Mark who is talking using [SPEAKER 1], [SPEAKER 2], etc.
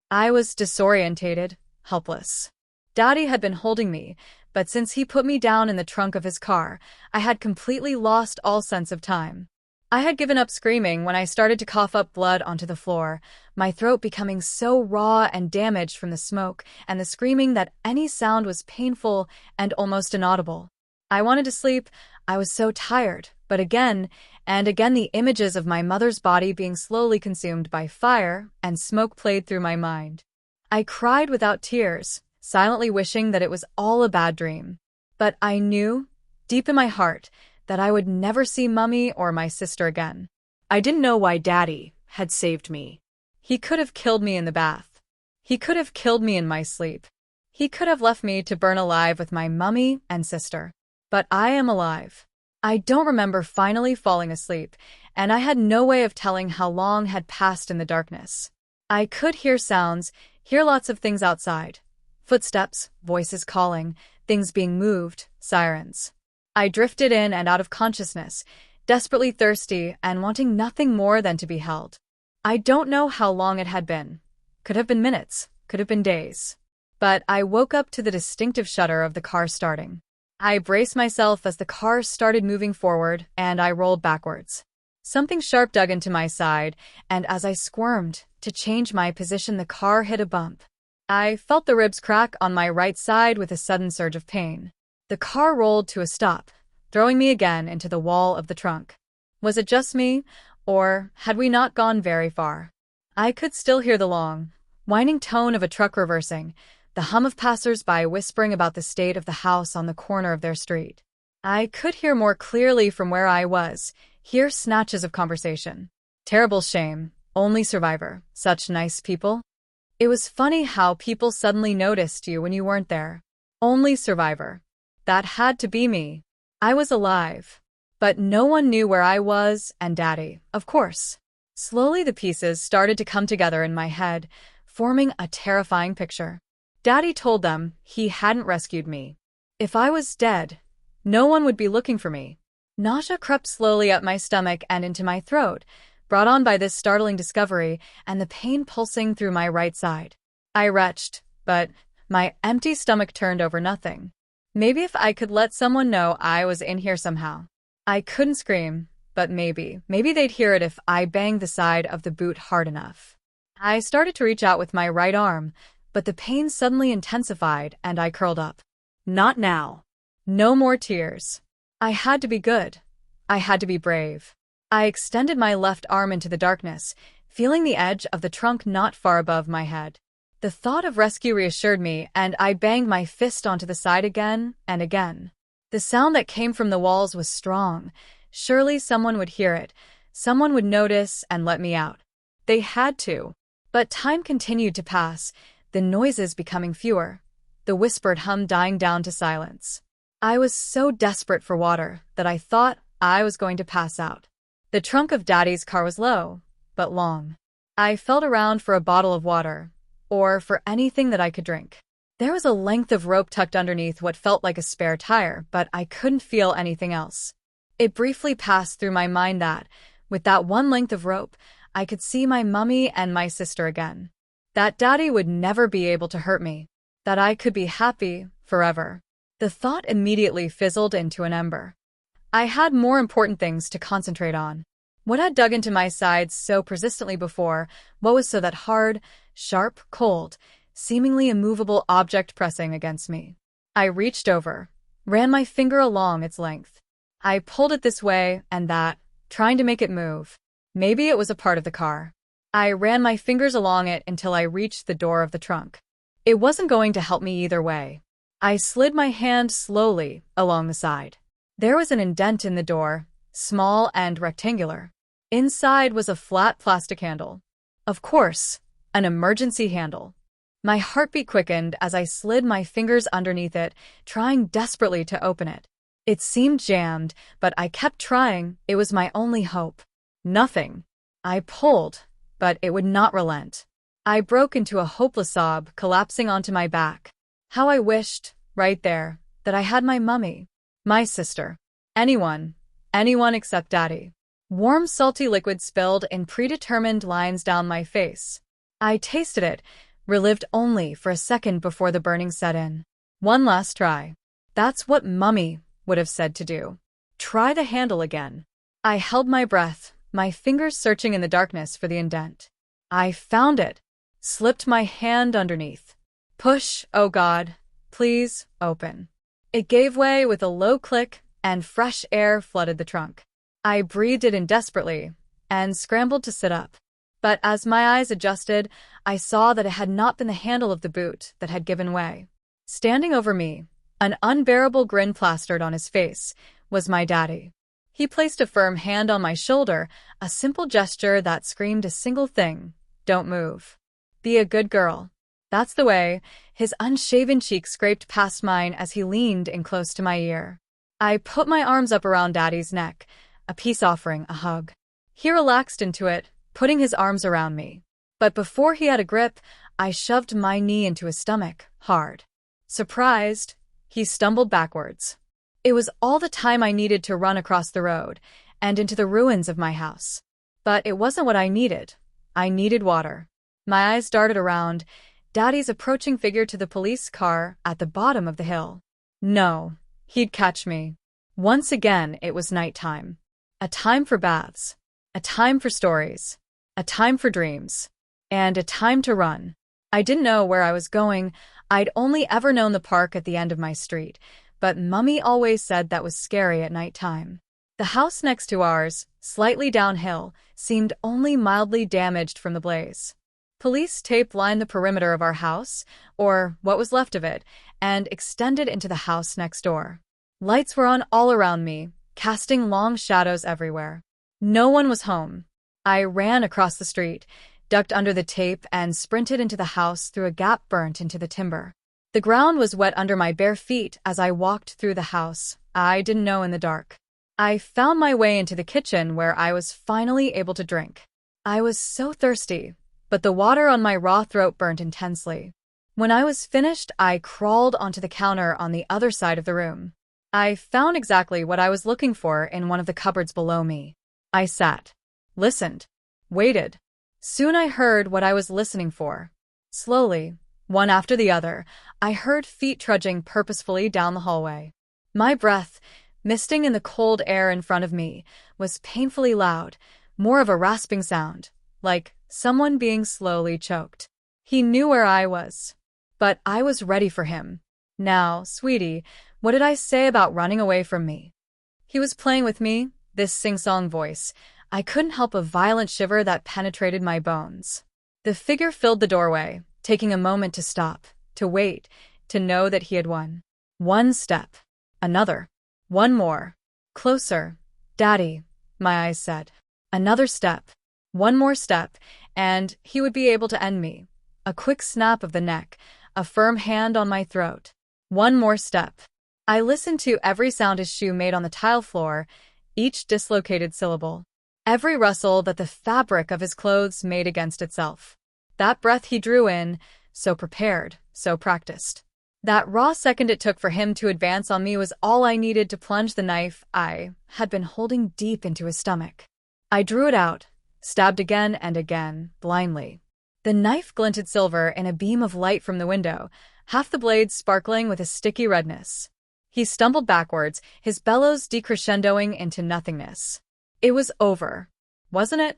[SPEAKER 1] I was disorientated, helpless. Daddy had been holding me, but since he put me down in the trunk of his car, I had completely lost all sense of time. I had given up screaming when I started to cough up blood onto the floor, my throat becoming so raw and damaged from the smoke and the screaming that any sound was painful and almost inaudible. I wanted to sleep. I was so tired, but again and again the images of my mother's body being slowly consumed by fire and smoke played through my mind. I cried without tears, silently wishing that it was all a bad dream. But I knew, deep in my heart, that I would never see Mummy or my sister again. I didn't know why Daddy had saved me. He could have killed me in the bath. He could have killed me in my sleep. He could have left me to burn alive with my mummy and sister. But I am alive. I don't remember finally falling asleep, and I had no way of telling how long had passed in the darkness. I could hear sounds, hear lots of things outside. Footsteps, voices calling, things being moved, sirens. I drifted in and out of consciousness, desperately thirsty and wanting nothing more than to be held. I don't know how long it had been. Could have been minutes, could have been days. But I woke up to the distinctive shudder of the car starting. I braced myself as the car started moving forward, and I rolled backwards. Something sharp dug into my side, and as I squirmed to change my position, the car hit a bump. I felt the ribs crack on my right side with a sudden surge of pain. The car rolled to a stop, throwing me again into the wall of the trunk. Was it just me, or had we not gone very far? I could still hear the long, whining tone of a truck reversing, the hum of passers-by whispering about the state of the house on the corner of their street. I could hear more clearly from where I was, hear snatches of conversation. Terrible shame, only survivor, such nice people. It was funny how people suddenly noticed you when you weren't there. Only survivor. That had to be me. I was alive. But no one knew where I was, and Daddy, of course. Slowly the pieces started to come together in my head, forming a terrifying picture. Daddy told them he hadn't rescued me. If I was dead, no one would be looking for me. Nausea crept slowly up my stomach and into my throat, brought on by this startling discovery and the pain pulsing through my right side. I retched, but my empty stomach turned over nothing. Maybe if I could let someone know I was in here somehow. I couldn't scream, but maybe they'd hear it if I banged the side of the boot hard enough. I started to reach out with my right arm, but the pain suddenly intensified and I curled up. Not now. No more tears. I had to be good. I had to be brave. I extended my left arm into the darkness, feeling the edge of the trunk not far above my head. The thought of rescue reassured me, and I banged my fist onto the side again and again. The sound that came from the walls was strong. Surely someone would hear it. Someone would notice and let me out. They had to. But time continued to pass, the noises becoming fewer, the whispered hum dying down to silence. I was so desperate for water that I thought I was going to pass out. The trunk of Daddy's car was low, but long. I felt around for a bottle of water, or for anything that I could drink. There was a length of rope tucked underneath what felt like a spare tire, but I couldn't feel anything else. It briefly passed through my mind that, with that one length of rope, I could see my mummy and my sister again. That Daddy would never be able to hurt me. That I could be happy forever. The thought immediately fizzled into an ember. I had more important things to concentrate on. What had dug into my sides so persistently before? What was so that hard, sharp, cold, seemingly immovable object pressing against me? I reached over, ran my finger along its length. I pulled it this way and that, trying to make it move. Maybe it was a part of the car. I ran my fingers along it until I reached the door of the trunk. It wasn't going to help me either way. I slid my hand slowly along the side. There was an indent in the door, small and rectangular. Inside was a flat plastic handle. Of course, an emergency handle. My heartbeat quickened as I slid my fingers underneath it, trying desperately to open it. It seemed jammed, but I kept trying. It was my only hope. Nothing. I pulled, but it would not relent. I broke into a hopeless sob, collapsing onto my back. How I wished, right there, that I had my mummy, my sister, anyone except Daddy. Warm, salty liquid spilled in predetermined lines down my face. I tasted it, relived only for a second before the burning set in. One last try. That's what Mummy would have said to do. Try the handle again. I held my breath, my fingers searching in the darkness for the indent. I found it. Slipped my hand underneath. Push, oh God. Please, open. It gave way with a low click, and fresh air flooded the trunk. I breathed it in desperately, and scrambled to sit up. But as my eyes adjusted, I saw that it had not been the handle of the boot that had given way. Standing over me, an unbearable grin plastered on his face, was my daddy. He placed a firm hand on my shoulder, a simple gesture that screamed a single thing: don't move. Be a good girl. That's the way. His unshaven cheek scraped past mine as he leaned in close to my ear. I put my arms up around Daddy's neck, a peace offering, a hug. He relaxed into it, putting his arms around me. But before he had a grip, I shoved my knee into his stomach, hard. Surprised, he stumbled backwards. It was all the time I needed to run across the road and into the ruins of my house. But it wasn't what I needed. I needed water. My eyes darted around, Daddy's approaching figure to the police car at the bottom of the hill. No, he'd catch me. Once again, it was nighttime. A time for baths. A time for stories. A time for dreams. And a time to run. I didn't know where I was going. I'd only ever known the park at the end of my street, but Mummy always said that was scary at nighttime. The house next to ours, slightly downhill, seemed only mildly damaged from the blaze. Police tape lined the perimeter of our house, or what was left of it, and extended into the house next door. Lights were on all around me, casting long shadows everywhere. No one was home. I ran across the street, ducked under the tape, and sprinted into the house through a gap burnt into the timber. The ground was wet under my bare feet as I walked through the house. I didn't know in the dark. I found my way into the kitchen where I was finally able to drink. I was so thirsty, but the water on my raw throat burnt intensely. When I was finished, I crawled onto the counter on the other side of the room. I found exactly what I was looking for in one of the cupboards below me. I sat, listened, waited. Soon I heard what I was listening for. Slowly, one after the other, I heard feet trudging purposefully down the hallway. My breath, misting in the cold air in front of me, was painfully loud, more of a rasping sound, like someone being slowly choked. He knew where I was. But I was ready for him. Now, sweetie, what did I say about running away from me? He was playing with me, this sing-song voice. I couldn't help a violent shiver that penetrated my bones. The figure filled the doorway, taking a moment to stop, to wait, to know that he had won. One step. Another. One more. Closer. Daddy, my eyes said. Another step. One more step, and he would be able to end me. A quick snap of the neck, a firm hand on my throat. One more step. I listened to every sound his shoe made on the tile floor, each dislocated syllable. Every rustle that the fabric of his clothes made against itself. That breath he drew in, so prepared, so practiced. That raw second it took for him to advance on me was all I needed to plunge the knife I had been holding deep into his stomach. I drew it out, stabbed again and again, blindly. The knife glinted silver in a beam of light from the window, half the blade sparkling with a sticky redness. He stumbled backwards, his bellows decrescendoing into nothingness. It was over, wasn't it?